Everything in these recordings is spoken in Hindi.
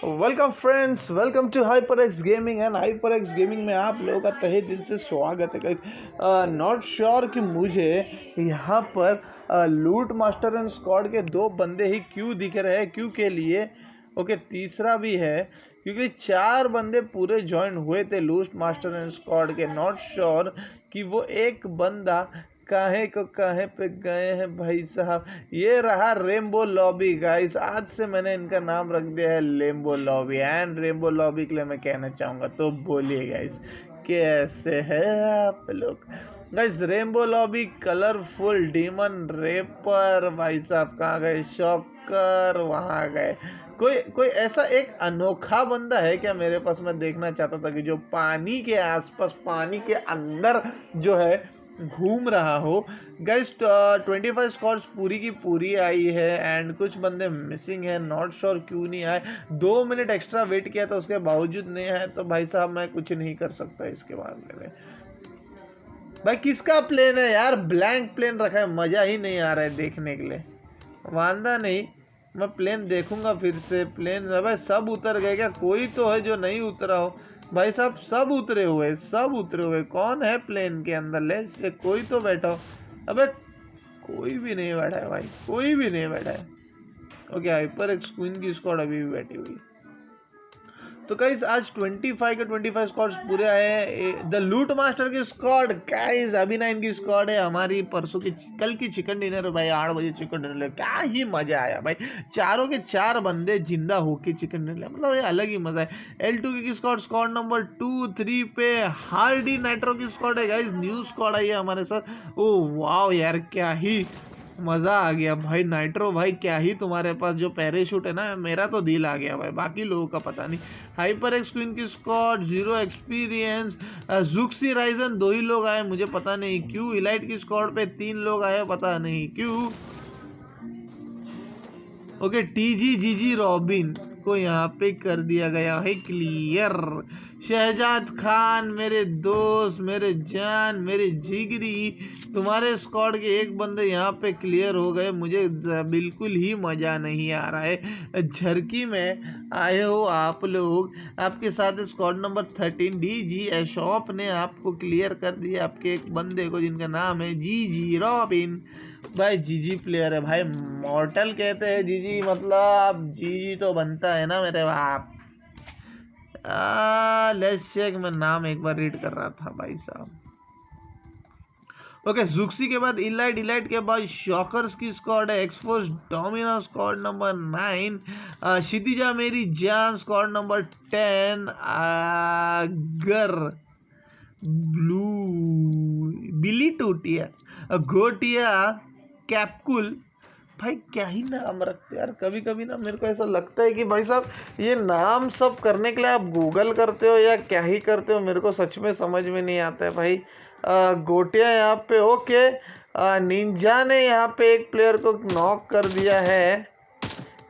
Welcome friends, welcome to HyperX gaming. And HyperX gaming में आप लोगों का तहे दिल से स्वागत है गाइस। नॉट श्योर कि मुझे यहाँ पर लूट मास्टर एंड स्क्वाड के दो बंदे ही क्यों दिख रहे हैं, क्यों के लिए ओके तीसरा भी है, क्योंकि 4 बंदे पूरे ज्वाइन हुए थे लूट मास्टर एंड स्क्वाड के। नॉट श्योर कि वो एक बंदा काहे पे गए हैं भाई साहब। ये रहा रेनबो लॉबी गाइस। आज से मैंने इनका नाम रख दिया है rainbow lobby. And rainbow lobby के लिए मैं कहना चाहूँगा, तो बोलिए गाइस कैसे है आप लोग। Guys rainbow lobby colourful demon rapper भाई साहब कहाँ गए, शॉकर वहाँ गए। कोई कोई ऐसा एक अनोखा बंदा है क्या मेरे पास? मैं देखना चाहता था कि जो पानी के आसपास, पानी के अंदर जो है घूम रहा हो। गाइस 25 स्क्वाड्स पूरी की पूरी आई है एंड कुछ बंदे मिसिंग है। नॉट श्योर क्यों नहीं आए। 2 मिनट एक्स्ट्रा वेट किया तो उसके बावजूद नहीं आए, तो भाई साहब मैं कुछ नहीं कर सकता इसके मामले में। भाई किसका प्लेन है यार? ब्लैंक प्लेन रखा है, मजा ही नहीं आ रहा है देखने के लिए। वांदा नहीं, मैं प्लेन देखूंगा फिर से। प्लेन भाई सब उतर गए क्या? कोई तो है जो नहीं उतरा हो भाई साहब। सब उतरे हुए, सब उतरे हुए। कौन है प्लेन के अंदर? ले से कोई तो बैठा हो। अबे कोई भी नहीं बैठा है भाई, कोई भी नहीं बैठा है। ओके हाइपर एक्स क्वीन की स्क्वाड अभी भी बैठी हुई है। तो गाइस आज 25 के 25 स्क्वाड्स पूरे आए हैं। द लूट मास्टर की स्क्वाड गाइस, अभी ना इनकी स्क्वाड है हमारी। परसों की कल की चिकन डिनर भाई 8 बजे चिकन डिनर, क्या ही मजा आया भाई। चारों के 4 बंदे जिंदा होके चिकन डिनर, मतलब ये अलग ही मजा है। L2 की स्क्वाड, स्क्वाड नंबर 2-3 पे हार्डी नाइट्रो की स्क्वाड है गाइस। न्यू स्क्वाड आई है हमारे साथ। ओ वाओ यार, क्या ही मजा आ गया भाई। नाइट्रो भाई क्या ही तुम्हारे पास जो पैराशूट है ना, मेरा तो दिल आ गया भाई, बाकी लोगों का पता नहीं। हाइपर एक्स क्वीन की स्क्वाड, 0 एक्सपीरियंस, जुक्सी राइजन 2 ही लोग आए, मुझे पता नहीं क्यों। इलाइट की स्क्वाड पे 3 लोग आए, पता नहीं क्यों। ओके टीजी जीजी रॉबिन को यहाँ पे कर दिया गया है क्लियर। शहजाद खान मेरे दोस्त, मेरे जान, मेरे जिगरी, तुम्हारे स्क्वाड के एक बंदे यहाँ पे क्लियर हो गए। मुझे बिल्कुल ही मज़ा नहीं आ रहा है। झरकी में आए हो आप लोग, आपके साथ स्क्वाड नंबर 13 डीजी एशॉप ने आपको क्लियर कर दिया, आपके एक बंदे को जिनका नाम है जीजी रॉबिन। भाई जीजी प्लेयर है भाई, मॉर्टल कहते हैं जीजी, मतलब जीजी तो बनता है ना मेरे बाप। लेट्स चेक, मैं नाम एक बार रीड कर रहा था भाई साहब। ओके जुक्सी के बाद इलाइट, इलाइट के बाद शॉकर्स की स्क्वाड है। Expose domino squad number 9, Kshitija मेरी जान स्क्वाड नंबर 10, गर ब्लू बिली टूटिया, गोटिया, कैपकुल। भाई क्या ही नाम रखते यार। कभी कभी ना मेरे को ऐसा लगता है कि भाई साहब ये नाम सब करने के लिए आप गूगल करते हो या क्या ही करते हो, मेरे को सच में समझ में नहीं आता है भाई। गोटिया यहाँ पे ओके। निंजा ने यहाँ पे एक प्लेयर को नॉक कर दिया है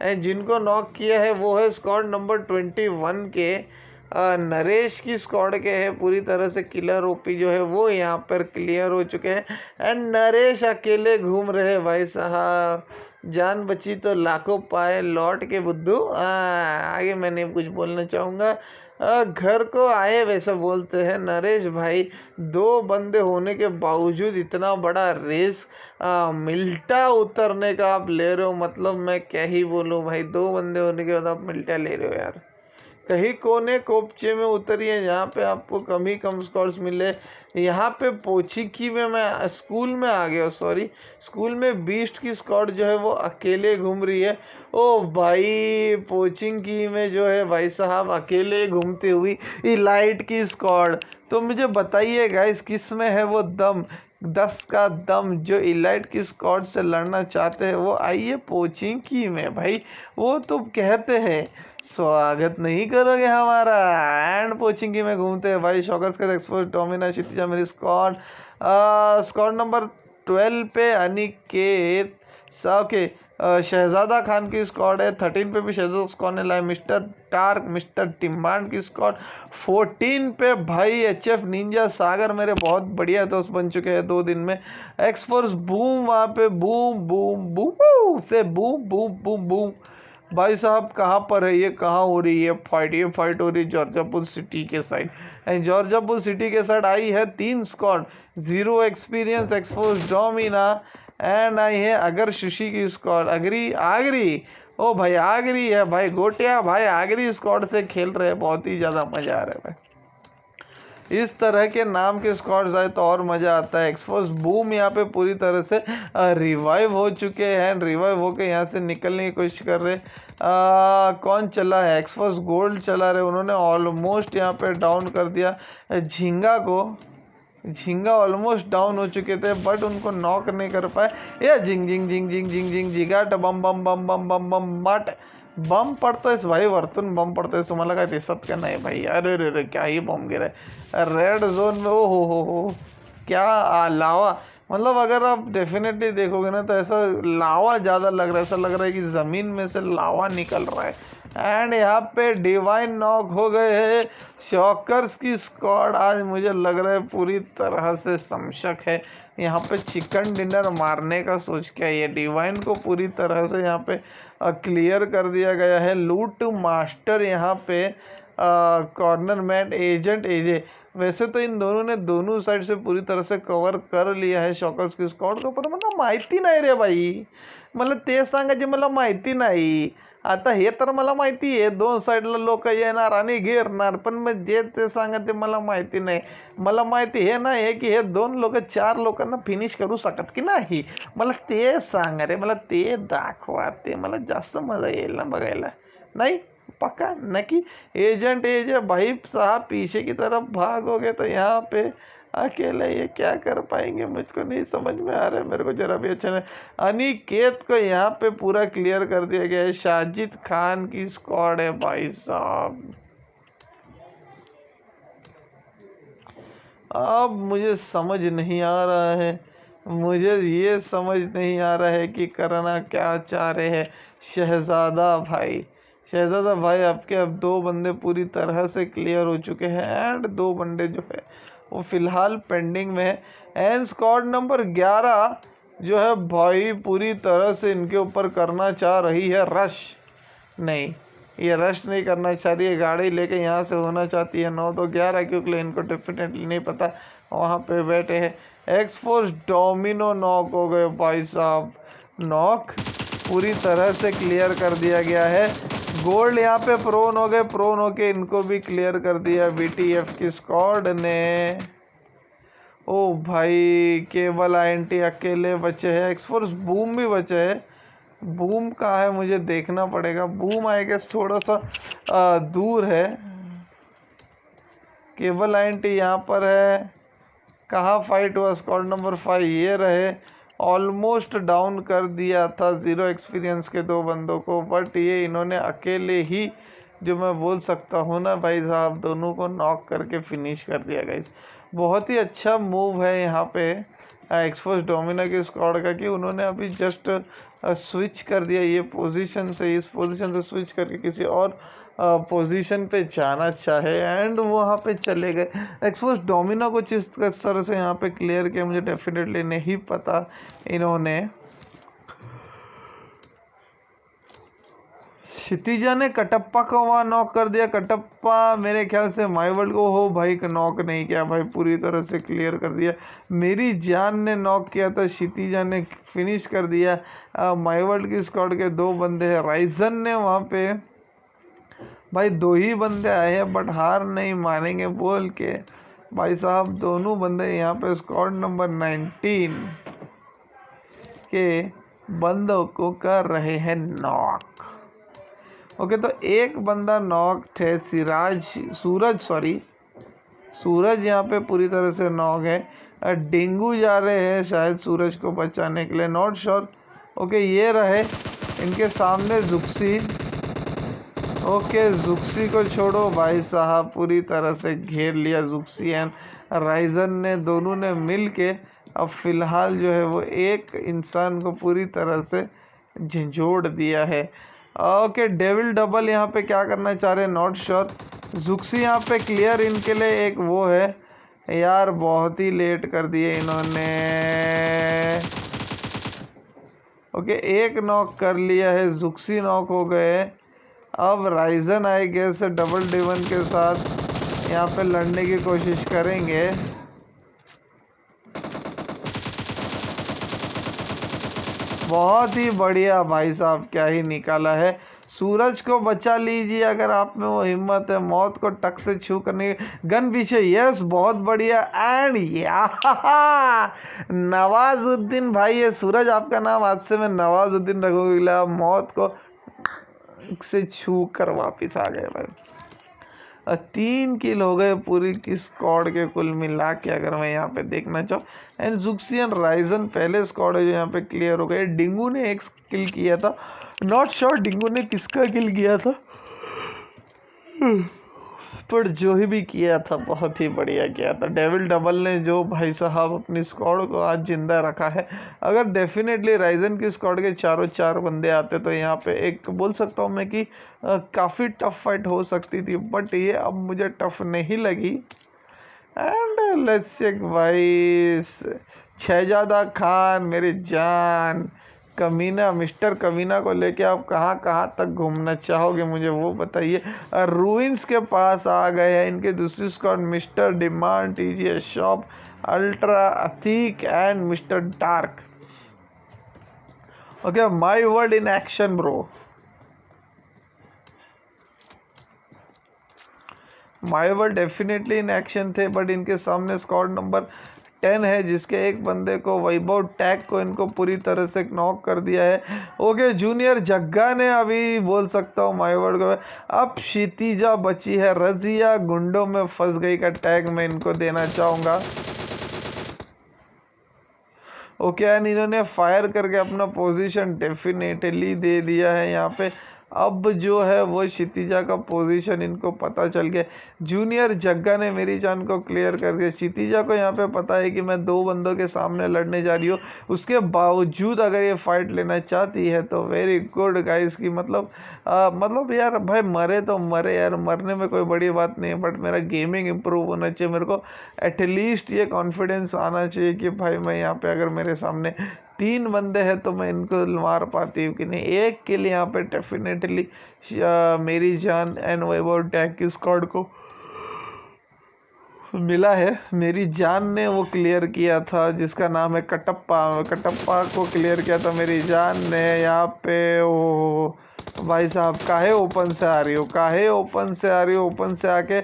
एंड जिनको नॉक किया है वो है स्क्वाड नंबर 21 के नरेश की स्क्वाड के है। पूरी तरह से किलर ओपी जो है वो यहाँ पर क्लियर हो चुके हैं एंड नरेश अकेले घूम रहे भाई साहब। जान बची तो लाखों पाए लौट के बुद्धू। आगे मैं नहीं कुछ बोलना चाहूँगा। घर को आए वैसा बोलते हैं नरेश भाई। 2 बंदे होने के बावजूद इतना बड़ा रिस्क मिल्टा उतरने का आप ले रहे हो, मतलब मैं क्या ही बोलूँ भाई। 2 बंदे होने के बाद आप मिल्टा ले रहे हो यार। कहीं कोने कोपचे में उतरिए जहाँ पे आपको कम ही कम स्कोर्स मिले। यहाँ पे पोचिकी में मैं स्कूल में आ गया, सॉरी स्कूल में बीस्ट की स्क्वाड जो है वो अकेले घूम रही है। ओ भाई पोचिंकी में जो है भाई साहब अकेले घूमती हुई इलाइट की स्क्वाड। तो मुझे बताइए गाइस किस में है वो दम, 10 का दम। जो इलाइट की स्क्वाड से लड़ना चाहते हैं वो आइए पोचिंकी में भाई। वो तो कहते हैं स्वागत नहीं करोगे हमारा, एंड पोचिंगी में घूमते हैं भाई। शॉकर्स का एक्सपोज डोमिना क्षितिजा मेरी स्क्वाड, स्क्वाड नंबर 12 पे अनिकेत के शहजादा खान की स्क्वाड है। 13 पे भी शहजादा स्क्वाड ने लाए मिस्टर टार्क, मिस्टर टिम्बांड की स्क्वाड। 14 पे भाई HF निंजा सागर मेरे बहुत बढ़िया दोस्त बन चुके हैं 2 दिन में। एक्सफोर्स बूम वहाँ पे बूम बूम बूम से बूम बूम बूम बूम भाई साहब कहाँ पर है ये, कहाँ हो रही है फाइट? ये फाइट हो रही है जॉर्जापुर सिटी के साइड। एंड जॉर्जापुर सिटी के साइड आई है 3 squad, 0 experience, expose Domina and I है अगर सुशी की स्क्वाड। अगरी आगरी, ओ भाई आगरी है भाई, गोटिया भाई आगरी स्क्वाड से खेल रहे हैं, बहुत ही ज़्यादा मज़ा आ रहा है भाई। इस तरह के नाम के स्क्वाड्स आए तो और मज़ा आता है। एक्सपोज बूम यहाँ पे पूरी तरह से रिवाइव हो चुके हैं, रिवाइव होके यहाँ से निकलने की कोशिश कर रहे। कौन चला है? एक्सपोज गोल्ड चला रहे, उन्होंने ऑलमोस्ट यहाँ पे डाउन कर दिया झींगा को। झींगा ऑलमोस्ट डाउन हो चुके थे बट उनको नॉक नहीं कर पाए। ये झिंग झिंग झिंग झिंग झिंग झिंग झिंगाट बम बम बम बम बम बम बट बम पडतोयस भाई, वरतून बम पडतोय, तुम्हाला काय दिसत का नाही भाई? अरे रे रे क्या ही बम गिरा है रेड जोन में। ओ हो क्या लावा, मतलब अगर आप डेफिनेटली देखोगे ना तो ऐसा लावा ज़्यादा लग रहा है, ऐसा लग रहा है कि ज़मीन में से लावा निकल रहा है। एंड यहाँ पे डिवाइन नॉक हो गए हैं। शॉकर्स की स्क्वाड आज मुझे लग रहा है पूरी तरह से समशक है। यहाँ पे चिकन डिनर मारने का सोच के ये डिवाइन को पूरी तरह से यहाँ पे क्लियर कर दिया गया है। लूट मास्टर यहाँ पे कॉर्नर मैन एजेंट एजे, वैसे तो इन दोनों ने दोनों साइड से पूरी तरह से कवर कर लिया है शॉकर्स की स्क्वाड को, पर मला माहिती नाही रे भाई, मला ते सांगा जे मला माहिती नाही। आता हे तर मला माहिती आहे दोन साईडला लोक येणार आणि घेरणार, पण मग जे ते सांगा ते मला माहिती नाही। मला माहिती हे नाही आहे की हे दोन लोक 4 लोकांना फिनिश करू शकत की नाही, मला ते सांगा रे, मला ते दाखवा, ते मला जास्त मजा येईल ना बघायला। नहीं पक्का नकी एजेंट एजे भाई साहब पीछे की तरफ भागोगे तो यहाँ पे अकेले ये क्या कर पाएंगे, मुझको नहीं समझ में आ रहा है। मेरे को जरा भी अच्छा नहीं। अनिकेत को यहाँ पे पूरा क्लियर कर दिया गया है। साजिद खान की स्क्वाड है भाई साहब। अब मुझे समझ नहीं आ रहा है, मुझे ये समझ नहीं आ रहा है कि करना क्या चाह रहे हैं शहजादा भाई। शहजादा भाई आपके अब 2 बंदे पूरी तरह से क्लियर हो चुके हैं एंड 2 बंदे जो है वो फिलहाल पेंडिंग में है। एंड स्क्वाड नंबर 11 जो है भाई पूरी तरह से इनके ऊपर करना चाह रही है रश। नहीं, ये रश नहीं करना चाह रही है, गाड़ी लेके यहाँ से होना चाहती है 9 तो 11, क्योंकि इनको डेफिनेटली नहीं पता वहाँ पे बैठे हैं। एक्सपोज डोमिनो नॉक हो गए भाई साहब, नॉक पूरी तरह से क्लियर कर दिया गया है। गोल्ड यहाँ पे प्रोन हो गए, प्रोन होके इनको भी क्लियर कर दिया बीटीएफ की स्क्वाड ने। ओ भाई केवल आईएनटी अकेले बचे हैं, एक्सफोर्स बूम भी बचे हैं। बूम कहाँ है मुझे देखना पड़ेगा, बूम आई गेस थोड़ा सा दूर है। केवल आईएनटी यहाँ पर है। कहाँ फाइट हुआ? स्क्वाड नंबर 5 ये रहे, ऑलमोस्ट डाउन कर दिया था 0 एक्सपीरियंस के 2 बंदों को, बट ये इन्होंने अकेले ही जो मैं बोल सकता हूँ ना भाई साहब, दोनों को नॉक करके फिनिश कर दिया गाइस। बहुत ही अच्छा मूव है यहाँ पे एक्सपोज डोमिना की स्क्वाड का कि उन्होंने अभी जस्ट स्विच कर दिया ये पोजीशन से, इस पोजीशन से स्विच करके किसी और पोजीशन पे जाना चाहे एंड वहाँ पे चले गए। एक्सपोज डोमिना को जिस तरह से यहाँ पे क्लियर किया मुझे डेफिनेटली नहीं पता इन्होंने। क्षितिजा ने कटप्पा को वहाँ नॉक कर दिया। कटप्पा मेरे ख्याल से माई वर्ल्ड को हो भाई नॉक नहीं किया भाई, पूरी तरह से क्लियर कर दिया। मेरी जान ने नॉक किया था, क्षितिजा ने फिनिश कर दिया। माई वर्ल्ड की स्क्वाड के 2 बंदे हैं। राइजन ने वहाँ पे भाई 2 ही बंदे आए हैं बट हार नहीं मानेंगे बोल के भाई साहब दोनों बंदे यहाँ पे स्क्वाड नंबर 19 के बंदों को कर रहे हैं नॉक। ओके तो एक बंदा नॉक है सूरज यहाँ पे पूरी तरह से नॉक है। डेंगू जा रहे हैं शायद सूरज को बचाने के लिए, नॉट श्योर। ओके ये रहे इनके सामने जुक्सी। ओके जुक्सी को छोड़ो भाई साहब, पूरी तरह से घेर लिया जुक्सी एंड राइजन ने, दोनों ने मिल के अब फिलहाल जो है वो एक इंसान को पूरी तरह से झंझोड़ दिया है। ओके डेविल डबल यहाँ पे क्या करना चाह रहे हैं नॉट श्योर। जुक्सी यहाँ पे क्लियर इनके लिए एक वो है यार, बहुत ही लेट कर दिए इन्होंने। ओके, एक नॉक कर लिया है, जुक्सी नॉक हो गए। अब राइजन आई गेस डबल डेवन के साथ यहाँ पे लड़ने की कोशिश करेंगे। बहुत ही बढ़िया भाई साहब, क्या ही निकाला है। सूरज को बचा लीजिए अगर आप में वो हिम्मत है, मौत को टक से छू करने की। गन पीछे, यस बहुत बढ़िया। एंड या नवाजुद्दीन भाई, ये सूरज आपका नाम आज से मैं नवाजुद्दीन रखूंगा। मौत को से छू कर वापिस आ गए भाई। 3 किल हो गए पूरी की स्क्वाड के कुल मिला के, अगर मैं यहाँ पे देखना चाहूँ। एंड जुक्सियन राइजन पहले स्क्वाड है जो यहाँ पे क्लियर हो गए। डिंगू ने एक किल किया था, नॉट श्योर डिंगू ने किसका किल किया था, पर जो भी किया था बहुत ही बढ़िया किया था। डेविल डबल ने जो भाई साहब अपनी स्क्वाड को आज जिंदा रखा है। अगर डेफिनेटली राइजन की स्क्वाड के चारों चार बंदे आते तो यहाँ पे एक बोल सकता हूँ मैं कि काफ़ी टफ फाइट हो सकती थी, बट ये अब मुझे टफ नहीं लगी। एंड लेट्स चेक भाई, शहजादा खान मेरी जान, कमीना मिस्टर कमीना को लेके आप कहाँ कहाँ तक घूमना चाहोगे मुझे वो बताइए। रूइंस के पास आ गए हैं इनके दूसरी squad, mister demand, TGS shop, ultra Atiq and mister dark. Okay, my world in action bro, my world definitely in action थे, बट इनके सामने स्क्वाड नंबर 10 है जिसके एक बंदे को वैभव टैग को इनको पूरी तरह से नॉक कर दिया है। ओके, जूनियर जग्गा ने अभी बोल सकता हूँ माय वर्ल्ड को। अब क्षितिजा बची है, रजिया गुंडों में फंस गई का टैग मैं इनको देना चाहूँगा। ओके, एंड इन्होंने फायर करके अपना पोजीशन डेफिनेटली दे दिया है यहाँ पे। अब जो है वो क्षितिजा का पोजीशन इनको पता चल गया। जूनियर जग्गा ने मेरी जान को क्लियर कर दिया। क्षितिजा को यहाँ पे पता है कि मैं 2 बंदों के सामने लड़ने जा रही हूँ, उसके बावजूद अगर ये फाइट लेना चाहती है तो वेरी गुड गाइस की मतलब यार भाई मरे तो मरे यार, मरने में कोई बड़ी बात नहीं है, बट मेरा गेमिंग इंप्रूव होना चाहिए। मेरे को एटलीस्ट ये कॉन्फिडेंस आना चाहिए कि भाई मैं यहाँ पे अगर मेरे सामने 3 बंदे हैं तो मैं इनको मार पाती हूँ कि नहीं। एक के लिए यहाँ पे डेफिनेटली मेरी जान एंड वैभव टैग की स्क्वाड को मिला है। मेरी जान ने वो क्लियर किया था जिसका नाम है कटप्पा, कटप्पा को क्लियर किया था मेरी जान ने। यहाँ पे वो भाई साहब काहे ओपन से आ रही हो, काहे ओपन से आ रही हो, ओपन से आके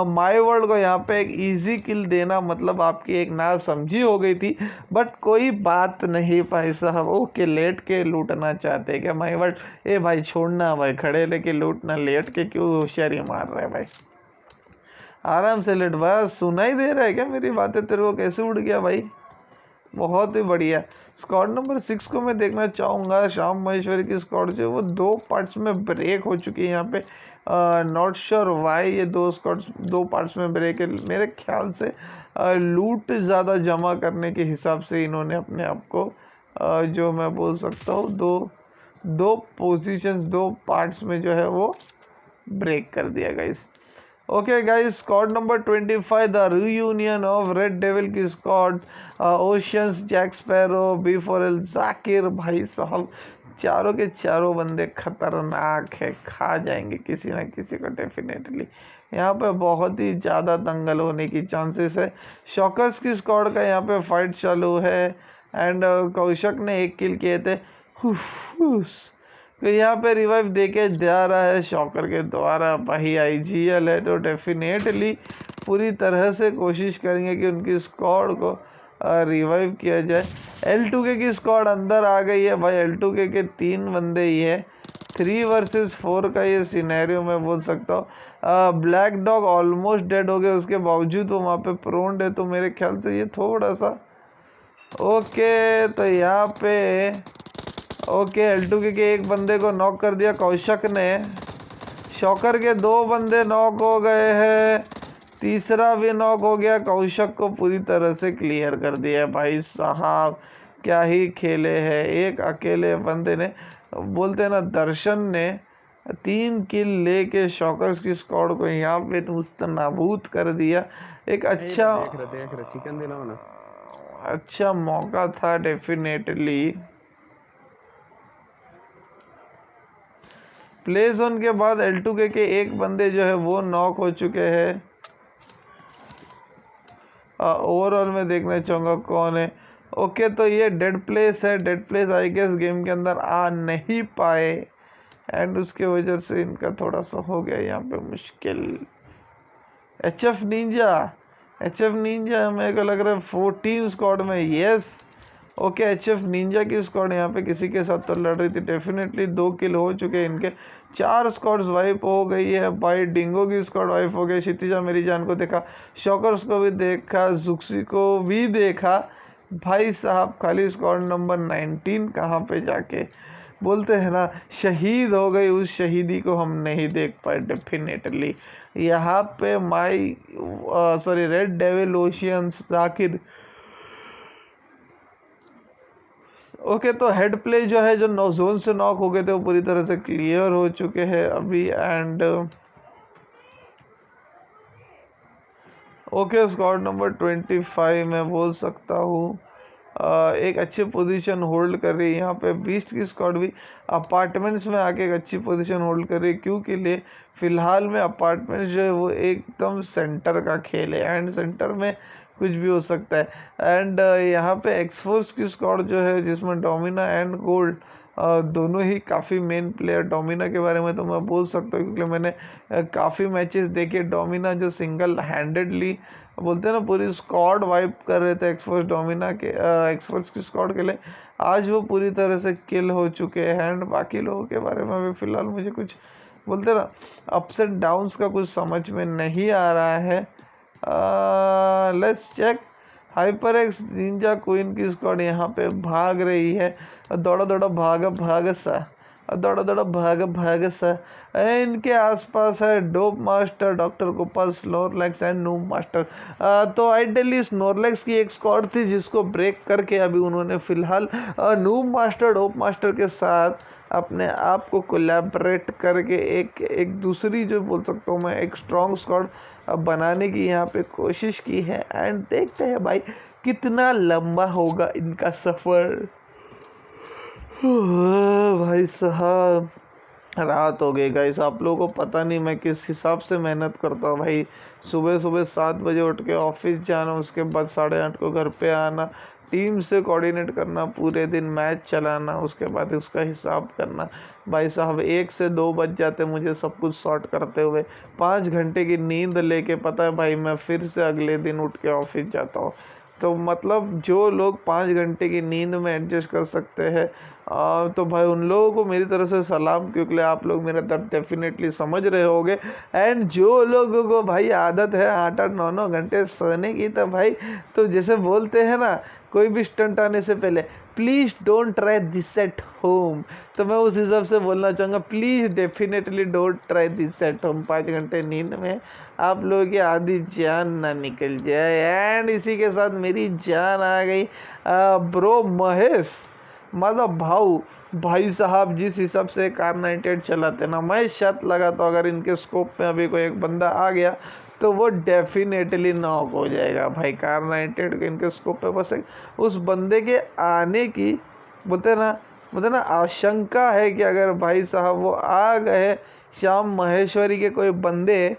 माय वर्ल्ड को यहाँ पे एक इजी किल देना मतलब आपकी एक ना समझी हो गई थी, बट कोई बात नहीं भाई साहब। ओके, लेट के लूटना चाहते हैं क्या माय वर्ल्ड? ए भाई छोड़ना भाई, खड़े लेके लूटना, लेट के क्यों होशियारी मार रहे हैं भाई, आराम से लेट। बस सुनाई दे रहा है क्या मेरी बातें तेरे को? कैसे उड़ गया भाई, बहुत ही बढ़िया। स्क्वाड नंबर 6 को मैं देखना चाहूँगा। श्याम महेश्वरी की स्क्वाड जो वो 2 पार्ट्स में ब्रेक हो चुकी है यहाँ पे। नॉट श्योर वाई ये 2 स्क्वाड्स 2 पार्ट्स में ब्रेक है। मेरे ख्याल से लूट ज़्यादा जमा करने के हिसाब से इन्होंने अपने आप को जो मैं बोल सकता हूँ दो पोजीशंस 2 पार्ट्स में जो है वो ब्रेक कर दिया guys. Okay guys, squad number 25 the reunion of red devil की squad, oceans, Jack Sparrow, B4L, Zakir. भाई साहब चारों के चारों बंदे खतरनाक है, खा जाएंगे किसी ना किसी को डेफिनेटली। यहाँ पे बहुत ही ज़्यादा दंगल होने की चांसेस है। शॉकर्स की स्क्वाड का यहाँ पे फाइट चालू है एंड कौशक ने 1 किल किए थे। तो यहाँ पे रिवाइव देके जा रहा है शॉकर के द्वारा। भाई IGL है तो डेफिनेटली पूरी तरह से कोशिश करेंगे कि उनकी स्क्वाड को रिवाइव किया जाए। L2K की स्क्वाड अंदर आ गई है भाई। L2K के 3 बंदे ही है, 3 वर्सेस 4 का ये सिनेरियो मैं बोल सकता हूँ। ब्लैक डॉग ऑलमोस्ट डेड हो गए, उसके बावजूद वो वहाँ पे प्रोन्ड है, तो मेरे ख्याल से ये थोड़ा सा ओके। तो यहाँ पे ओके, L2K के एक बंदे को नॉक कर दिया कौशक ने। शॉकर के 2 बंदे नॉक हो गए हैं, तीसरा भी नॉक हो गया। कौशक को पूरी तरह से क्लियर कर दिया भाई साहब, क्या ही खेले हैं। एक अकेले बंदे ने बोलते हैं ना दर्शन ने 3 किल लेके शॉकर्स की स्क्वाड को यहाँ पे नाबूद कर दिया। एक अच्छा देख चिकन देना ना, अच्छा मौका था डेफिनेटली। प्ले जोन के बाद L2K के एक बंदे जो है वो नॉक हो चुके हैं। ओवरऑल मैं देखना चाहूँगा कौन है। ओके, तो ये डेड प्लेस है। Dead place I guess game के अंदर आ नहीं पाए एंड उसके वजह से इनका थोड़ा सा हो गया यहाँ पे मुश्किल। HF निंजा मेरे को लग रहा है 14 स्क्वाड में। यस, ओके, HF निंजा की स्क्वाड यहाँ पे किसी के साथ तो लड़ रही थी। डेफिनेटली 2 किल हो चुके हैं इनके। 4 स्क्वाड्स वाइप हो गई है भाई। डिंगो की स्क्वाड वाइप हो गई। क्षितिजा मेरी जान को देखा, शॉकर्स को भी देखा, जुक्सी को भी देखा। भाई साहब खाली स्क्वाड नंबर 19 कहाँ पे जाके बोलते हैं ना शहीद हो गई, उस शहीदी को हम नहीं देख पाए। डेफिनेटली यहाँ पे red devil oceans Zakir. Okay, तो हेड प्ले जो है जो जोन से नॉक हो गए थे वो पूरी तरह से क्लियर हो चुके हैं अभी। एंड ओके, स्क्वाड नंबर 25 मैं बोल सकता हूँ एक अच्छी पोजीशन होल्ड कर रही है। यहाँ पे बीस्ट की स्क्वाड भी अपार्टमेंट्स में आके एक अच्छी पोजीशन होल्ड कर रही है, क्योंकि लिए फिलहाल में अपार्टमेंट्स जो है वो एकदम सेंटर का खेल है एंड सेंटर में कुछ भी हो सकता है। एंड यहाँ पे एक्सफोर्स की स्क्वाड जो है जिसमें डोमिना एंड गोल्ड दोनों ही काफ़ी मेन प्लेयर। डोमिना के बारे में तो मैं बोल सकता हूँ क्योंकि मैंने काफ़ी मैचेस देखे। डोमिना जो सिंगल हैंडेडली बोलते हैं ना पूरी स्क्वाड वाइप कर रहे थे एक्सफोर्स डोमिना के एक्सफोर्स की स्क्वाड के लिए, आज वो पूरी तरह से किल हो चुके हैं। एंड बाकी लोगों के बारे में अभी फ़िलहाल मुझे कुछ बोलते ना अप्स एंड डाउन्स का कुछ समझ में नहीं आ रहा है। Let's check. Hyper X ninja queen की स्क्वाड यहाँ पे भाग रही है। दौड़ा दौड़ा भाग सा, दौड़ा दौड़ा भाग सा। इनके आसपास है dope master, doctor Gopal, Snorlax and noob master. तो आइडियली स्नोरलैक्स की एक स्क्वाड थी जिसको ब्रेक करके अभी उन्होंने फिलहाल नूब मास्टर, डोप मास्टर के साथ अपने आप को कोलैबोरेट करके एक दूसरी जो बोल सकता हूँ मैं एक स्ट्रॉन्ग स्क्वाड बनाने की यहाँ पे कोशिश की है। एंड देखते हैं भाई कितना लंबा होगा इनका सफ़र। भाई साहब रात हो गई गाइस। आप लोगों को पता नहीं मैं किस हिसाब से मेहनत करता हूँ भाई। सुबह सुबह 7 बजे उठ के ऑफिस जाना, उसके बाद 8:30 को घर पे आना, टीम से कोऑर्डिनेट करना, पूरे दिन मैच चलाना, उसके बाद उसका हिसाब करना। भाई साहब 1 से 2 बज जाते मुझे सब कुछ सॉर्ट करते हुए। 5 घंटे की नींद लेके पता है भाई मैं फिर से अगले दिन उठ के ऑफिस जाता हूँ। तो मतलब जो लोग 5 घंटे की नींद में एडजस्ट कर सकते हैं तो भाई उन लोगों को मेरी तरफ से सलाम, क्योंकि आप लोग मेरा दर्द डेफिनेटली समझ रहे होगे। एंड जो लोगों को भाई आदत है 8-8 9-9 घंटे सोने की, तो भाई तो जैसे बोलते हैं ना कोई भी स्टंट आने से पहले please don't try this at home, तो मैं उस हिसाब से बोलना चाहूँगा please definitely don't try this at home. 5 घंटे नींद में आप लोगों की आधी जान ना निकल जाए। एंड इसी के साथ मेरी जान आ गई। ब्रो महेश मतलब भाई साहब जिस हिसाब से कार 98 चलाते ना, मैं शर्त लगाता हूँ अगर इनके स्कोप में अभी कोई एक बंदा आ गया तो वो डेफिनेटली नॉक हो जाएगा भाई। कार 98 के इनके स्कोप पे बस उस बंदे के आने की बोलते ना आशंका है कि अगर भाई साहब वो आ गए श्याम महेश्वरी के कोई बंदे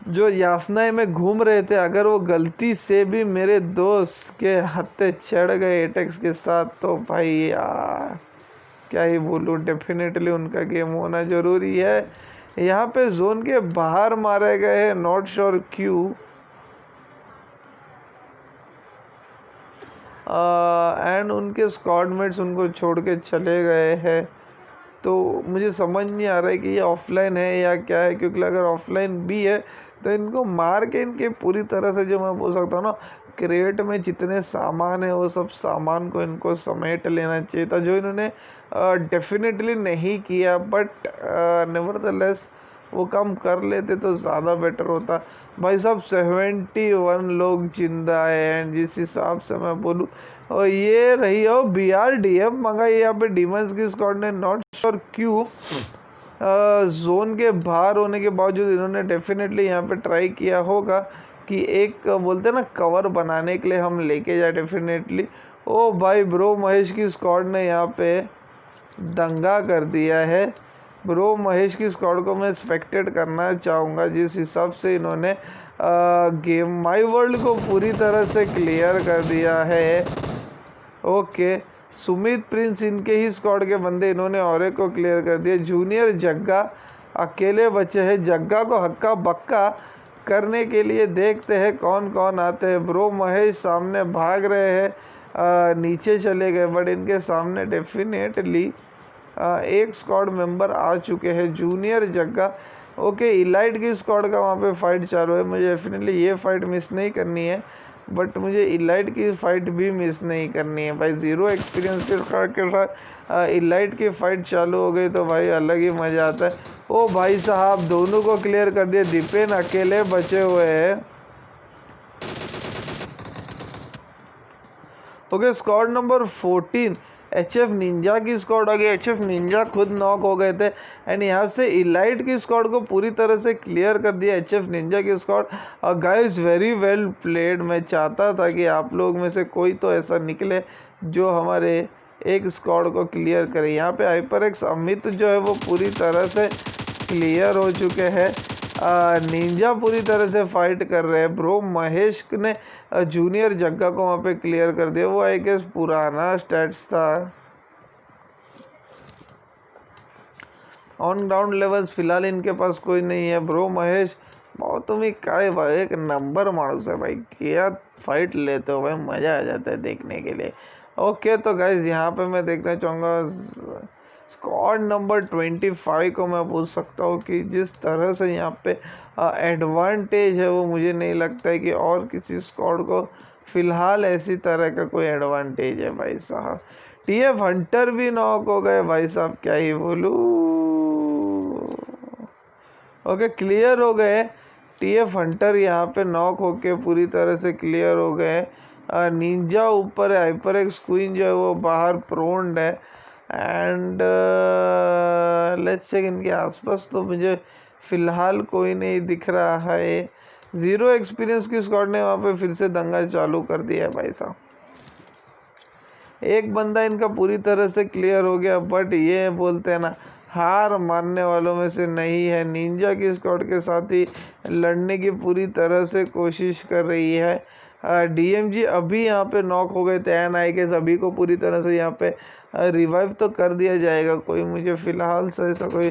जो यासनाएं में घूम रहे थे, अगर वो गलती से भी मेरे दोस्त के हत्थे चढ़ गए एटेक्स के साथ, तो भाई यार क्या ही बोलूँ, डेफिनेटली उनका गेम होना ज़रूरी है। यहाँ पे जोन के बाहर मारे गए हैं, नॉट श्योर क्यों। एंड उनके स्क्वाडमेट्स उनको छोड़ के चले गए हैं। तो मुझे समझ नहीं आ रहा है कि ये ऑफलाइन है या क्या है, क्योंकि अगर ऑफलाइन भी है तो इनको मार के इनके पूरी तरह से जो मैं बोल सकता हूँ ना क्रेट में जितने सामान है वो सब सामान को इनको समेट लेना चाहिए था, जो इन्होंने डेफिनेटली नहीं किया। बट नेवरदलेस वो काम कर लेते तो ज़्यादा बेटर होता। भाई साहब 71 लोग जिंदा है। एंड जिस हिसाब से मैं बोलूँ और ये रही हो BRDM मंगाई यहाँ पे डीमंस की स्क्वाड ने, नॉट श्योर क्यों। जोन के बाहर होने के बावजूद इन्होंने डेफिनेटली यहाँ पे ट्राई किया होगा कि एक बोलते हैं ना कवर बनाने के लिए हम लेके जाए डेफिनेटली। ओ भाई ब्रो महेश की स्क्वाड ने यहाँ पे दंगा कर दिया है। ब्रो महेश की स्क्वाड को मैं स्पेक्टेट करना चाहूँगा जिस हिसाब से इन्होंने गेम माई वर्ल्ड को पूरी तरह से क्लियर कर दिया है। ओके, सुमित प्रिंस इनके ही स्क्वाड के बंदे, इन्होंने और को क्लियर कर दिया। जूनियर जग्गा अकेले बचे हैं। जग्गा को हक्का बक्का करने के लिए देखते हैं कौन कौन आते हैं। ब्रो महेश सामने भाग रहे हैं, नीचे चले गए, बट इनके सामने डेफिनेटली एक स्क्वाड मेंबर आ चुके हैं, जूनियर जग्गा। ओके, इलाइट की स्क्वाड का वहाँ पे फाइट चालू है। मुझे डेफिनेटली ये फाइट मिस नहीं करनी है, बट मुझे इलाइट की फाइट भी मिस नहीं करनी है भाई। 0 एक्सपीरियंस के साथ इलाइट की फाइट चालू हो गई तो भाई अलग ही मज़ा आता है। ओ भाई साहब, दोनों को क्लियर कर दिया। दीपेन अकेले बचे हुए हैं। Okay, squad number 14 HF Ninja की स्क्वाड आ गई। एचएफ निंजा खुद नॉक हो गए थे एंड यहाँ से इलाइट की स्क्वाड को पूरी तरह से क्लियर कर दिया एचएफ निंजा की स्क्वाड। और गाइस वेरी वेल प्लेड। मैं चाहता था कि आप लोग में से कोई तो ऐसा निकले जो हमारे एक स्क्वाड को क्लियर करे। यहाँ पे हाइपरएक्स अमित जो है वो पूरी तरह से क्लियर हो चुके हैं। निंजा पूरी तरह से फाइट कर रहे हैं। ब्रो महेश ने जूनियर जग्गा को वहाँ पे क्लियर कर दिया। वो आई गेस पुराना स्टैट्स था। ऑन ग्राउंड लेवल्स फिलहाल इनके पास कोई नहीं है। ब्रो महेश बहुत तुम्हें काय भाई, एक नंबर माणूस है भाई, क्या फाइट लेते हो भाई, मज़ा आ जाता है देखने के लिए। ओके, तो गाइज यहाँ पे मैं देखना चाहूँगा स्क्वाड नंबर 25 को मैं पूछ सकता हूँ कि जिस तरह से यहाँ पे एडवांटेज है वो मुझे नहीं लगता है कि और किसी स्क्वाड को फिलहाल ऐसी तरह का कोई एडवांटेज है भाई साहब। टीएफ हंटर भी नॉक हो गए भाई साहब, क्या ही बोलूँ। ओके, क्लियर हो गए। टीएफ हंटर यहाँ पे नॉक होके पूरी तरह से क्लियर हो गए। निंजा ऊपर है, हाइपरएक्स क्वीन जो है वो बाहर प्रोन्ड है। एंड लेट्स चेक, इनके आसपास तो मुझे फ़िलहाल कोई नहीं दिख रहा है। 0 एक्सपीरियंस की स्क्वाड ने वहाँ पे फिर से दंगा चालू कर दिया है भाई साहब। एक बंदा इनका पूरी तरह से क्लियर हो गया, बट ये बोलते हैं ना, हार मानने वालों में से नहीं है। निंजा की स्क्वाड के साथ ही लड़ने की पूरी तरह से कोशिश कर रही है। डीएमजी अभी यहाँ पे नॉक हो गए थे एंड आई गेस अभी को पूरी तरह से यहाँ पे रिवाइव तो कर दिया जाएगा। कोई मुझे फ़िलहाल से ऐसा कोई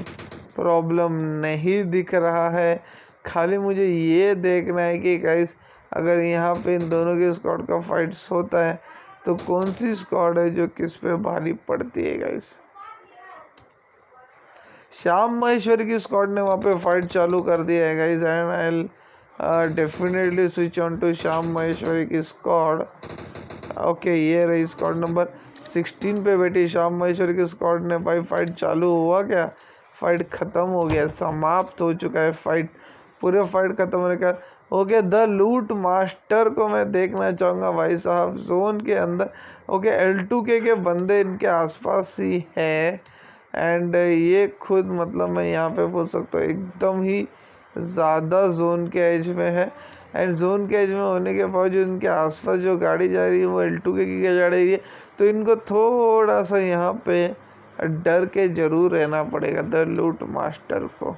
प्रॉब्लम नहीं दिख रहा है। खाली मुझे ये देखना है कि गाइस अगर यहाँ पे इन दोनों के स्क्वाड का फाइट्स होता है तो कौन सी स्क्वाड है जो किस पे भारी पड़ती है गाइस। श्याम महेश्वरी की स्क्वाड ने वहाँ पे फाइट चालू कर दिया है guys and I will definitely switch on to Shyam Maheshwari की स्क्वाड। ओके, ये रही स्क्वाड नंबर 16 पे बैठी श्याम महेश्वरी की स्क्वाड ने। भाई फाइट चालू हुआ क्या? फाइट ख़त्म हो गया, समाप्त हो चुका है फाइट, पूरे फाइट ख़त्म होने का। ओके, द लूट मास्टर को मैं देखना चाहूँगा भाई साहब जोन के अंदर। ओके, L2K के बंदे इनके आसपास ही है एंड ये खुद मतलब मैं यहाँ पे बोल सकता हूँ एकदम ही ज़्यादा जोन के एज में है। एंड जोन के एज में होने के बावजूद इनके आसपास जो गाड़ी जा रही है वो L2K की जा रही है, तो इनको थोड़ा सा यहाँ पे डर के ज़रूर रहना पड़ेगा द लूट मास्टर को।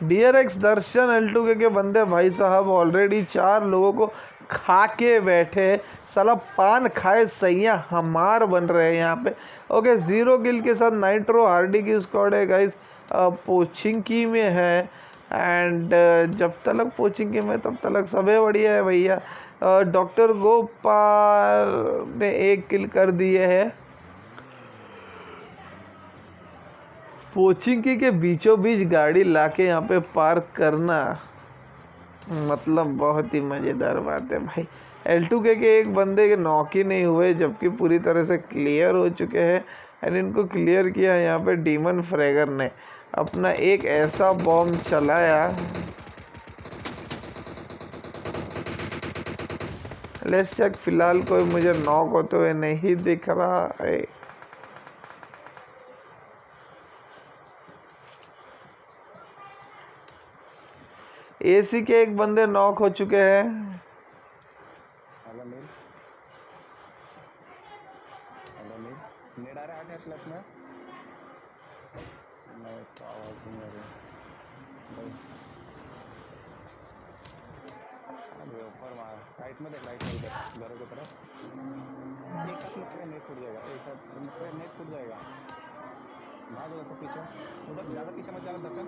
डियर एक्स दर्शन L2K के बंदे भाई साहब ऑलरेडी 4 लोगों को खा के बैठे, साला पान खाए सैया हमार बन रहे हैं यहाँ पे। ओके, 0 किल के साथ नाइट्रो हार्डी की स्क्वाड है गाइस, पोचिंकी में है एंड जब तक पोचिंकी में तब तक सबे बढ़िया है भैया। डॉक्टर गोपाल ने 1 किल कर दिए है। पोचिंकी के बीचों बीच गाड़ी लाके यहाँ पे पार्क करना मतलब बहुत ही मज़ेदार बात है भाई। L2K के एक बंदे के नॉक ही नहीं हुए जबकि पूरी तरह से क्लियर हो चुके हैं एंड इनको क्लियर किया यहाँ पे डीमन फ्रैगर ने अपना एक ऐसा बॉम्ब चलाया। लेट्स चेक, फिलहाल कोई मुझे नॉक होते हुए नहीं दिख रहा है। एसी के एक बंदे नॉक हो चुके हैं। हेड आ रहा है 8 प्लस में। नहीं आवाज नहीं आ रही भाई। अरे ऊपर मार राइट में देख, राइट में इधर घरों की तरफ। एक साथ मत नेट फूट जाएगा, एक साथ मत नेट फूट जाएगा। भाग उधर से पीछे, उधर ज़्यादा पीछे मत जाना दर्शन।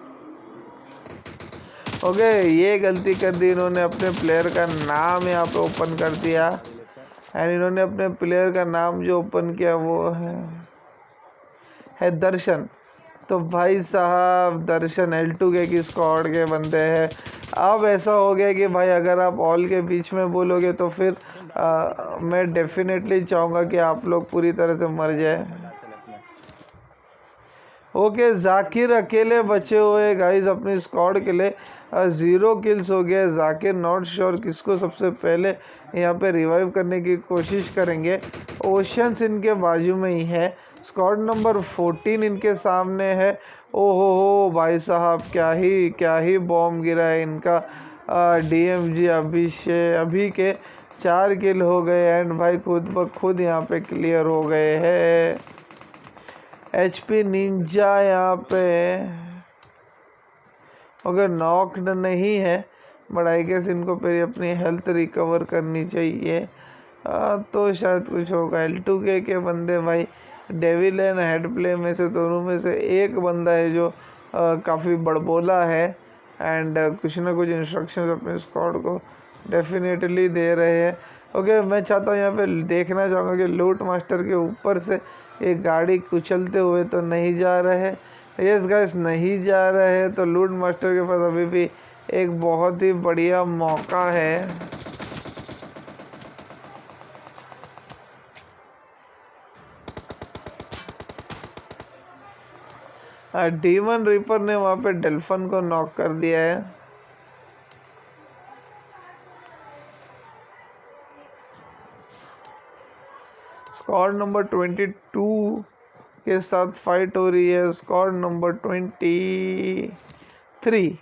ओके, ये गलती कर दी इन्होंने, अपने प्लेयर का नाम यहाँ पे ओपन कर दिया। एंड इन्होंने अपने प्लेयर का नाम जो ओपन किया वो है दर्शन। तो भाई साहब दर्शन L2K की स्क्वाड के बंदे हैं। अब ऐसा हो गया कि भाई अगर आप ऑल के बीच में बोलोगे तो फिर मैं डेफिनेटली चाहूँगा कि आप लोग पूरी तरह से मर जाए। ओके, जाकिर अकेले बचे हुए गाइस अपनी स्क्वाड के लिए। 0 किल्स हो गया। जाकिर नॉट श्योर किसको सबसे पहले यहाँ पे रिवाइव करने की कोशिश करेंगे। ओशंस इनके बाजू में ही है। स्क्वाड नंबर 14 इनके सामने है। ओहो हो भाई साहब, क्या ही बॉम्ब गिरा है इनका। DMG अभी के 4 किल हो गए एंड भाई खुद ब खुद यहाँ पे क्लियर हो गए हैं। HP निंजा यहाँ पे अगर नॉक्ड नहीं है, बट आई गेस इनको फिर अपनी हेल्थ रिकवर करनी चाहिए। तो शायद कुछ होगा। L2K के बंदे भाई डेविल एंड हेड प्ले में से दोनों में से एक बंदा है जो काफ़ी बड़बोला है एंड कुछ ना कुछ इंस्ट्रक्शंस अपने स्क्वाड को डेफिनेटली दे रहे हैं। ओके, मैं चाहता हूँ यहाँ पे देखना चाहूँगा कि लूट मास्टर के ऊपर से एक गाड़ी कुचलते हुए तो नहीं जा रहे। यस गाइस, नहीं जा रहे हैं। तो लूट मास्टर के पास अभी भी एक बहुत ही बढ़िया मौका है। डीमन रीपर ने वहाँ पे डेल्फन को नॉक कर दिया है। स्क्वाड नंबर 22 के साथ फाइट हो रही है। Squad number 23।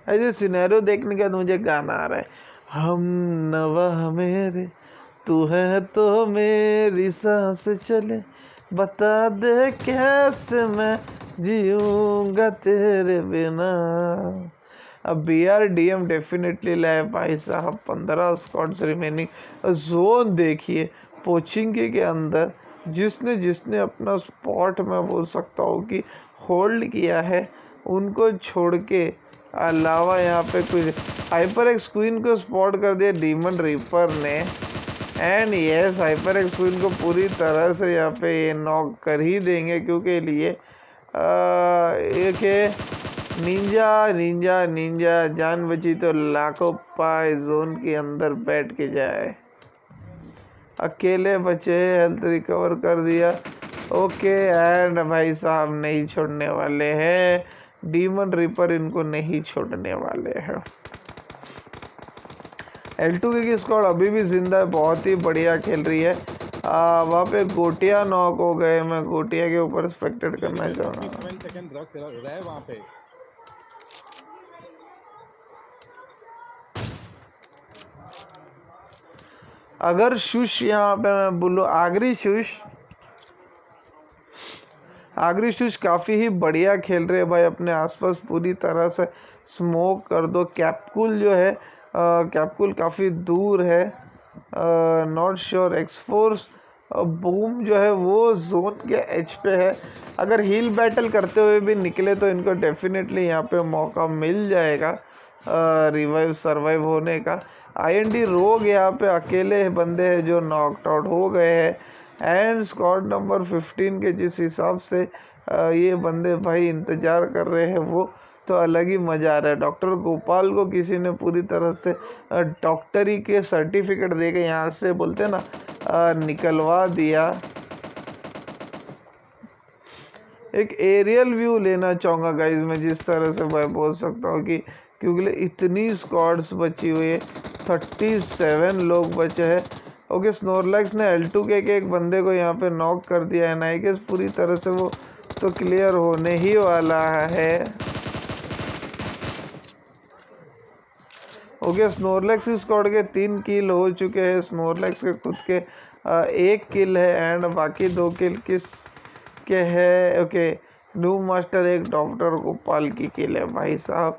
ऐसे सिनेरियो देखने के बाद मुझे गाना आ रहा है। हम नवा मेरे, तू है तो मेरी सांस चले, बता दे कैसे मैं जीऊंगा तेरे बिना। अब BRDM डेफिनेटली लाए भाई साहब। 15 स्क्वाड्स रिमेनिंग। जोन देखिए पोचिंगे के अंदर जिसने अपना स्पॉट मैं बोल सकता हूँ कि होल्ड किया है, उनको छोड़ के अलावा यहाँ पे कुछ HyperX क्वीन को स्पॉट कर दिया डीमन रीपर ने। एंड यस, HyperX क्वीन को पूरी तरह से यहाँ पे ये नॉक कर ही देंगे, क्योंकि लिए एक निंजा जान बची तो लाखों पाए जोन के अंदर बैठ के जाए। अकेले बचे, हेल्थ रिकवर कर दिया। ओके, एंड भाई साहब नहीं छोड़ने वाले हैं। डीमन रीपर इनको नहीं छोड़ने वाले हैं। L2K की स्क्वाड अभी भी जिंदा है, बहुत ही बढ़िया खेल रही है। वहाँ पे गोटिया नॉक हो गए। मैं गोटिया के ऊपर स्पेक्टेट करना चाहूँगा। अगर शुश यहाँ पे मैं बोलूँ, आगरी शुश काफ़ी ही बढ़िया खेल रहे हैं भाई। अपने आसपास पूरी तरह से स्मोक कर दो। कैप्कुल जो है, कैप्कुल काफ़ी दूर है। नॉट श्योर एक्सफोर्स बूम जो है वो जोन के एज पे है। अगर हील बैटल करते हुए भी निकले तो इनको डेफिनेटली यहाँ पे मौका मिल जाएगा रिवाइव सर्वाइव होने का। IND रोग यहाँ पे अकेले बंदे हैं जो नॉकड आउट हो गए हैं। एंड स्क्वाड नंबर 15 के जिस हिसाब से ये बंदे भाई इंतज़ार कर रहे हैं, वो तो अलग ही मज़ा आ रहा है। डॉक्टर गोपाल को किसी ने पूरी तरह से डॉक्टरी के सर्टिफिकेट दे के यहाँ से बोलते ना निकलवा दिया। एक एरियल व्यू लेना चाहूँगा गाइज मैं, जिस तरह से मैं बोल सकता हूँ कि क्योंकि इतनी स्क्वाड्स बची हुई है। 37 लोग बचे हैं। ओके, स्नोरलैक्स ने L2K के एक बंदे को यहाँ पे नॉक कर दिया है। आई गेस पूरी तरह से वो तो क्लियर होने ही वाला है। ओके, स्नोरलैक्स की स्क्वाड के 3 किल हो चुके हैं। स्नोरलैक्स के खुद के 1 किल है एंड बाकी 2 किल किसके है? ओके, न्यू मास्टर एक डॉक्टर गोपाल की किल है भाई साहब।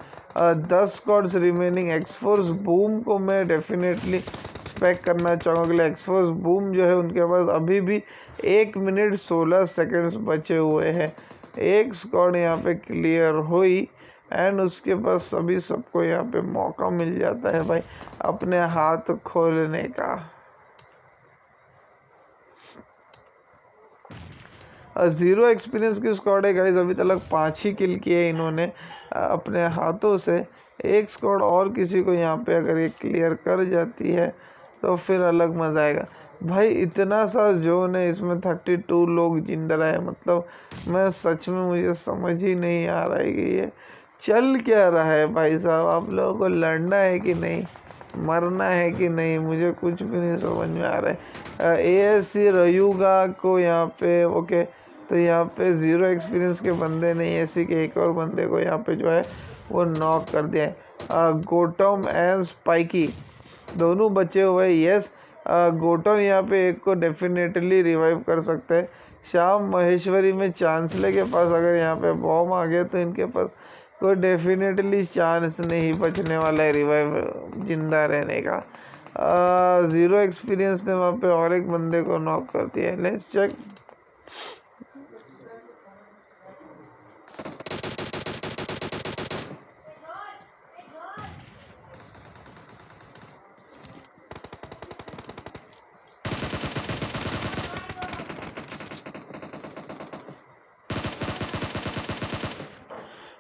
10 स्क्वाड्स रिमेनिंग। एक्सफोर्स बूम को मैं डेफिनेटली स्पेक करना चाहूँगा। एक्सफोर्स बूम जो है उनके पास अभी भी 1 मिनट 16 सेकंड्स बचे हुए हैं। एक स्क्वाड यहाँ पे क्लियर हुई एंड उसके बाद सभी सबको यहाँ पे मौका मिल जाता है भाई अपने हाथ खोलने का। 0 एक्सपीरियंस की स्क्वाड है गाइस, अभी तक 5 ही किल किए इन्होंने अपने हाथों से। एक स्क्वाड और किसी को यहाँ पे अगर ये क्लियर कर जाती है तो फिर अलग मजा आएगा भाई। इतना सा जोन है, इसमें 32 लोग जिंदा रहे। मतलब मैं सच में मुझे समझ ही नहीं आ रहा है कि ये चल क्या रहा है भाई साहब। आप लोगों को लड़ना है कि नहीं, मरना है कि नहीं, मुझे कुछ भी नहीं समझ में आ रहा है। ASC रयूगा को यहाँ पे ओके, तो यहाँ पे 0 एक्सपीरियंस के बंदे ने ASC के एक और बंदे को यहाँ पे जो है वो नॉक कर दिया है। गोटम एंड स्पाइकी दोनों बचे हुए। यस, गोटम यहाँ पे एक को डेफिनेटली रिवाइव कर सकते हैं। श्याम महेश्वरी में चांसले के पास अगर यहाँ पे बॉम्ब आ गया तो इनके पास कोई डेफिनेटली चांस नहीं बचने वाला है रिवाइव जिंदा रहने का। 0 एक्सपीरियंस ने वहाँ पे और एक बंदे को नॉक कर दिया है। Let's check.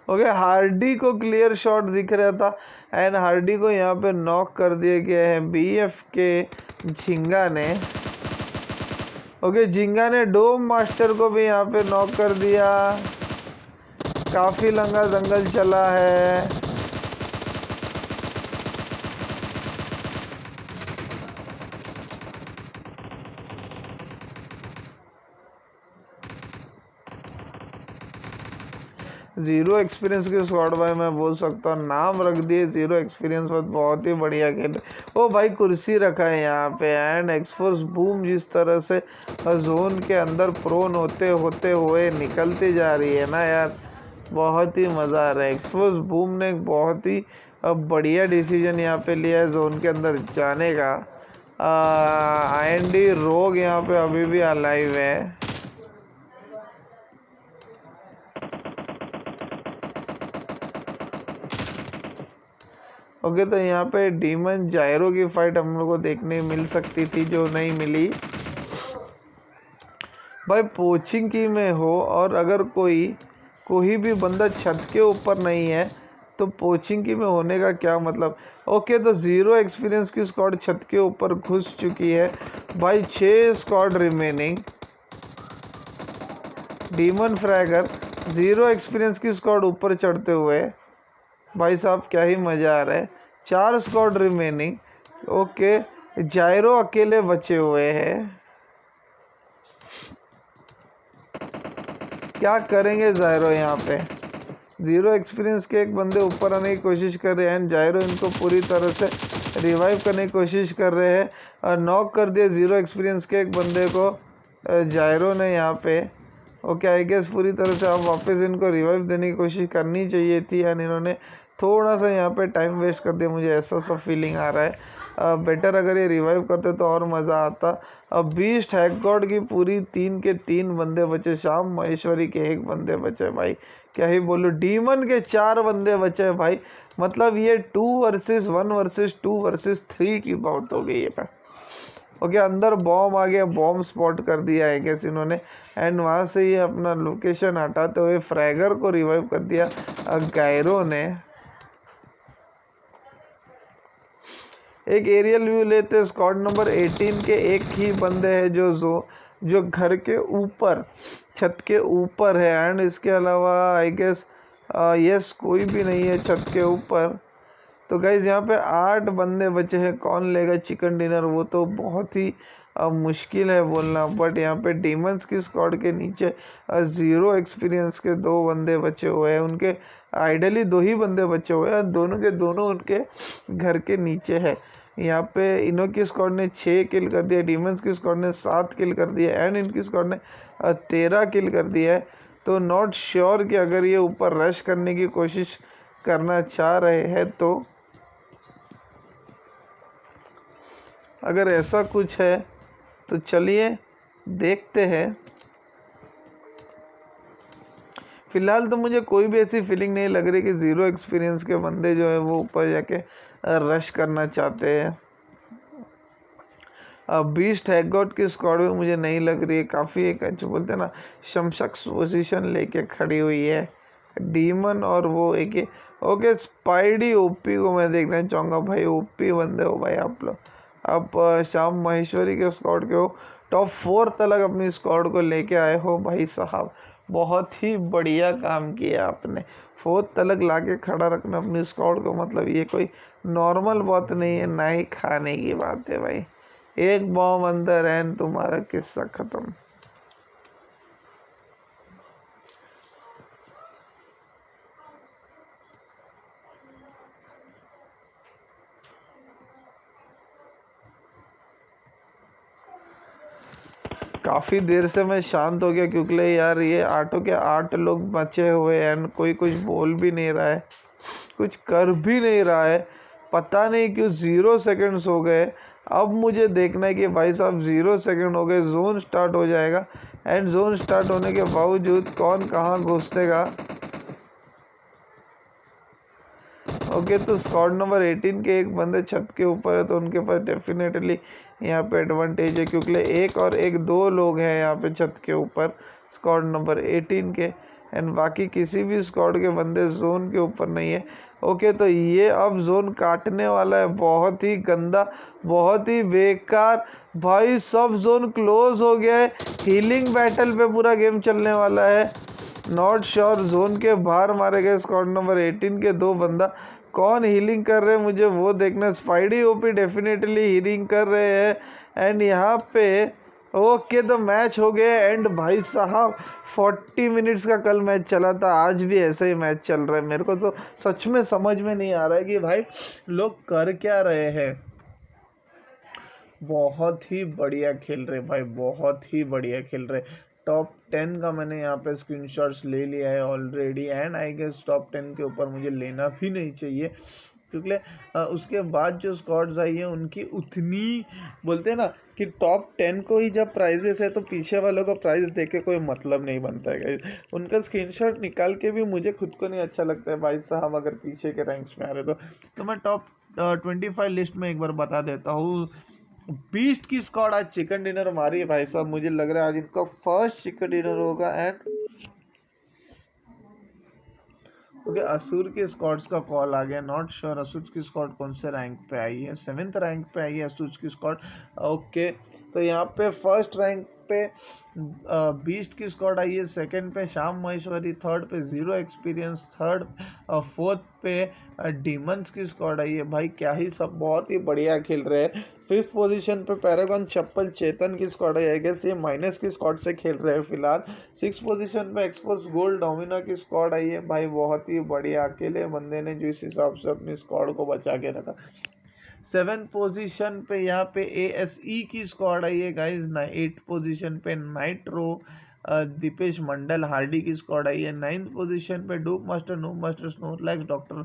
ओके, हार्डी को क्लियर शॉट दिख रहा था एंड हार्डी को यहाँ पे नॉक कर दिया गया है BF के झिंगा ने। ओके, झिंगा ने डोम मास्टर को भी यहाँ पे नॉक कर दिया। काफी लंबा दंगल चला है। जीरो एक्सपीरियंस की स्क्वाड भाई मैं बोल सकता हूँ नाम रख दिए 0 एक्सपीरियंस पर। बहुत ही बढ़िया खेल। ओ भाई कुर्सी रखा है यहाँ पे एंड एक्सफोर्स बूम जिस तरह से जोन के अंदर प्रोन होते हुए निकलती जा रही है ना यार, बहुत ही मज़ा आ रहा है। एक्सफोर्स बूम ने एक बहुत ही बढ़िया डिसीजन यहाँ पे लिया है जोन के अंदर जाने का। IND रोग यहाँ पे अभी भी अलाइव है। ओके, तो यहाँ पे डीमन जायरो की फाइट हम लोग को देखने मिल सकती थी जो नहीं मिली भाई। पोचिंग की में हो और अगर कोई भी बंदा छत के ऊपर नहीं है तो पोचिंग की में होने का क्या मतलब। ओके, तो 0 एक्सपीरियंस की स्क्वाड छत के ऊपर घुस चुकी है भाई। 6 squad remaining. Demon fragger 0 experience की स्क्वाड ऊपर चढ़ते हुए भाई साहब क्या ही मज़ा आ रहा है। 4 स्क्वाड रिमेनिंग। ओके, जायरो अकेले बचे हुए हैं। क्या करेंगे जायरो यहाँ पे। 0 एक्सपीरियंस के एक बंदे ऊपर आने की कोशिश कर रहे हैं। जायरो इनको पूरी तरह से रिवाइव करने की कोशिश कर रहे हैं और नॉक कर दिए 0 एक्सपीरियंस के एक बंदे को जायरो ने यहाँ पे। ओके, आई गेस पूरी तरह से अब वापस इनको रिवाइव देने की कोशिश करनी चाहिए थी एंड इन्होंने थोड़ा सा यहाँ पे टाइम वेस्ट कर दिया। मुझे ऐसा फीलिंग आ रहा है। बेटर अगर ये रिवाइव करते तो और मज़ा आता। अब बीस्ट हैक गॉड की पूरी 3 के 3 बंदे बचे। श्याम महेश्वरी के 1 बंदे बचे भाई, क्या ही बोलूँ। डीमन के 4 बंदे बचे भाई। मतलब ये 2 वर्सेस 1 वर्सेस 2 वर्सेस 3 की बात हो गई है। ओके, अंदर बॉम्ब आ गया, बॉम्ब स्पॉट कर दिया है कैसे इन्होंने एंड वहाँ से ये अपना लोकेशन हटाते हुए फ्रैगर को रिवाइव कर दिया गायरो ने। एक एरियल व्यू लेते स्क्वाड नंबर 18 के एक ही बंदे हैं जो घर के ऊपर छत के ऊपर है एंड इसके अलावा आई गेस यस कोई भी नहीं है छत के ऊपर। तो गाइज यहाँ पे 8 बंदे बचे हैं, कौन लेगा चिकन डिनर वो तो बहुत ही मुश्किल है बोलना। बट यहाँ पे डीमंस की स्क्वाड के नीचे 0 एक्सपीरियंस के 2 बंदे बचे हुए हैं, उनके आइडली 2 ही बंदे बचे हुए हैं, दोनों के दोनों उनके घर के नीचे है। यहाँ पे इनो की स्क्वाड ने 6 किल कर दिया, डीमंस की स्क्वाड ने 7 किल कर दिया एंड इनकी स्क्वाड ने 13 किल कर दिया है। तो नॉट श्योर कि अगर ये ऊपर रश करने की कोशिश करना चाह रहे हैं तो अगर ऐसा कुछ है तो चलिए देखते हैं। फिलहाल तो मुझे कोई भी ऐसी फीलिंग नहीं लग रही कि 0 एक्सपीरियंस के बंदे जो है वो ऊपर जाके रश करना चाहते हैं। बीस्ट हैगॉट की स्क्वाड भी मुझे नहीं लग रही है, काफ़ी एक अच्छे बोलते हैं ना शमशक्स पोजीशन लेके खड़ी हुई है। डीमन और वो एक ओके स्पाइडी ओपी को मैं देखना चाहूँगा भाई, ओपी बंदे हो भाई आप लोग। आप श्याम माहेश्वरी के स्क्वाड के हो, टॉप 4 तक अपनी स्क्वाड को लेके आए हो भाई साहब, बहुत ही बढ़िया काम किया आपने। 4th तक ला के खड़ा रखना अपनी स्क्वाड को, मतलब ये कोई नॉर्मल बात नहीं है, ना ही खाने की बात है भाई। एक बॉम्ब अंदर एंड तुम्हारा किस्सा खत्म। काफ़ी देर से मैं शांत हो गया क्योंकि यार ये 8 के 8 लोग बचे हुए हैं एंड कोई कुछ बोल भी नहीं रहा है, कुछ कर भी नहीं रहा है, पता नहीं क्यों 0 सेकंड्स हो गए। अब मुझे देखना है कि भाई साहब 0 सेकंड हो गए, जोन स्टार्ट हो जाएगा एंड जोन स्टार्ट होने के बावजूद कौन कहाँ घुसेगा। ओके तो स्क्वाड नंबर 18 के एक बंदे छत के ऊपर है तो उनके पास डेफिनेटली यहाँ पे एडवांटेज है क्योंकि एक और एक 2 लोग हैं यहाँ पे छत के ऊपर स्क्वाड नंबर 18 के एंड बाकी किसी भी स्क्वाड के बंदे जोन के ऊपर नहीं है। ओके तो ये अब जोन काटने वाला है, बहुत ही गंदा, बहुत ही बेकार भाई, सब जोन क्लोज हो गया है। हीलिंग बैटल पे पूरा गेम चलने वाला है। नॉट श्योर जोन के बाहर मारे गए स्क्वाड नंबर 18 के 2 बंदा, कौन हीलिंग कर रहे हैं मुझे वो देखना। स्पाइडी ओपी डेफिनेटली हीलिंग कर रहे हैं एंड यहाँ पे ओके तो मैच हो गया एंड भाई साहब 40 मिनट्स का कल मैच चला था, आज भी ऐसा ही मैच चल रहा है। मेरे को तो सच में समझ में नहीं आ रहा है कि भाई लोग कर क्या रहे हैं। बहुत ही बढ़िया खेल रहे भाई, बहुत ही बढ़िया खेल रहे। टॉप 10 का मैंने यहाँ पे स्क्रीनशॉट्स ले लिया है already and I guess top 10 के ऊपर मुझे लेना भी नहीं चाहिए क्योंकि उसके बाद जो स्क्वाड्स आई है उनकी उतनी बोलते हैं ना कि टॉप 10 को ही जब प्राइजेस है तो पीछे वालों का प्राइस देख के कोई मतलब नहीं बनता है। उनका स्क्रीनशॉट निकाल के भी मुझे खुद को नहीं अच्छा लगता है भाई साहब अगर पीछे के रैंक्स में आ रहे तो मैं टॉप 25 लिस्ट में एक बार बता देता हूँ। बीस्ट की स्क्वाड आज चिकन डिनर मारी है भाई साहब, मुझे लग रहा है आज इनका फर्स्ट चिकन डिनर होगा एंड ओके असुर के स्क्वाड्स का कॉल आ गया। नॉट श्योर असुर की स्क्वाड कौन से रैंक पे आई है, 7th रैंक पे आई है असुर की स्क्वाड। ओके तो यहाँ पे फर्स्ट रैंक पे बीस्ट की स्क्वाड आई है, सेकंड पे श्याम महेश्वरी, थर्ड पे 0 एक्सपीरियंस, थर्ड 4th पे डीमंस की स्क्वाड आई है। भाई क्या ही सब बहुत ही बढ़िया खेल रहे हैं। 5th पोजीशन पे पैरागॉन चप्पल चेतन की स्क्वाड है, आई गेस ये माइनस की स्क्वाड से खेल रहे हैं फिलहाल। 6th पोजीशन पे एक्सपोर्स गोल्ड डोमिना की स्क्वाड आई है। भाई बहुत ही बढ़िया, अकेले बंदे ने जो इस हिसाब से अपनी स्क्वाड को बचा के रखा। 7th पोजीशन पे यहाँ पे ASE की स्क्वाड आई है गाइज। 8th पोजीशन पे नाइट्रो दीपेश मंडल हार्डी की स्क्वाड आई है। 9th पोजीशन पे डूप master नूप master Snorlax doctor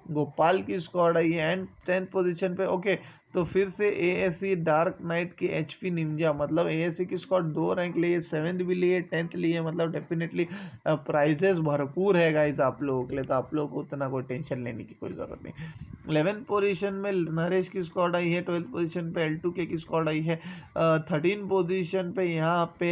Gopal की स्क्वाड आई है एंड 10th पोजीशन पे ओके तो फिर से ASE डार्क नाइट की HP निंजा, मतलब ASE की स्क्वाड 2 रैंक लिए, 7th भी लिए, 10th लिए, मतलब डेफिनेटली प्राइजेस भरपूर है गाइज आप लोगों के लिए, तो आप लोगों को उतना कोई टेंशन लेने की कोई ज़रूरत नहीं। 11th पोजीशन में नरेश की स्क्वाड आई है। 12th पोजीशन पे L2K की स्क्वाड आई है। 13th पोजीशन पे यहाँ पे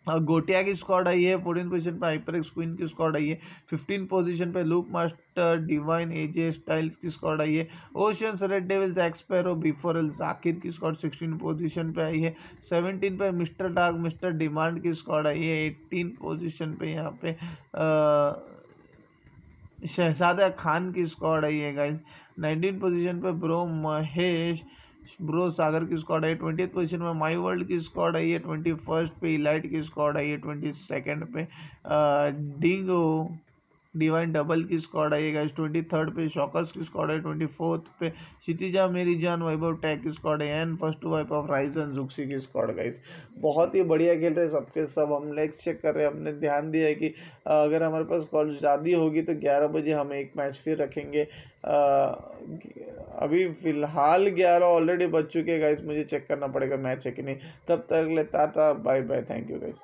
गोटिया की स्क्वाड आई है। 14th पोजीशन पे हाइपरएक्स क्वीन की स्क्वाड आई है। 15th पोजीशन पे loop master divine AJ styles की स्क्वाड आई है। ओशियंस रेड डेविल्स एक्सपेरो B4L जाकिर की स्क्वाड 16th पोजीशन पे आई है। 17 पे मिस्टर डार्क मिस्टर डिमांड की स्क्वाड आई है। 18th पोजीशन पे यहाँ पे शहजादा खान की स्क्वाड आई है गाइस। 19 पोजीशन पे ब्रो महेश ब्रो सागर की स्क्वाड आई है। 20th पोजीशन में माई वर्ल्ड की स्क्वाड आई है। 21st पे इलाइट की स्क्वाड आई है। 22nd पे डिंगो डिवाइन डबल की स्क्वाड आई है गाइस। 23rd पे शॉकर्स की स्क्वाड है। 24th पे क्षितिजा मेरी जान वैभव टैग की स्क्वाड है। And first wipe of Rizen जुक्सी की स्क्वाड गाइस। बहुत ही बढ़िया खेल रहे सबके सब। हम लेग चेक कर रहे हैं, हमने ध्यान दिया है कि अगर हमारे पास कॉल शादी होगी तो 11 बजे हम एक मैच फिर रखेंगे। अभी फिलहाल 11 ऑलरेडी बज चुके हैं गाइस, मुझे चेक करना पड़ेगा मैच है कि नहीं। तब तक ले tata bye bye, thank you guys.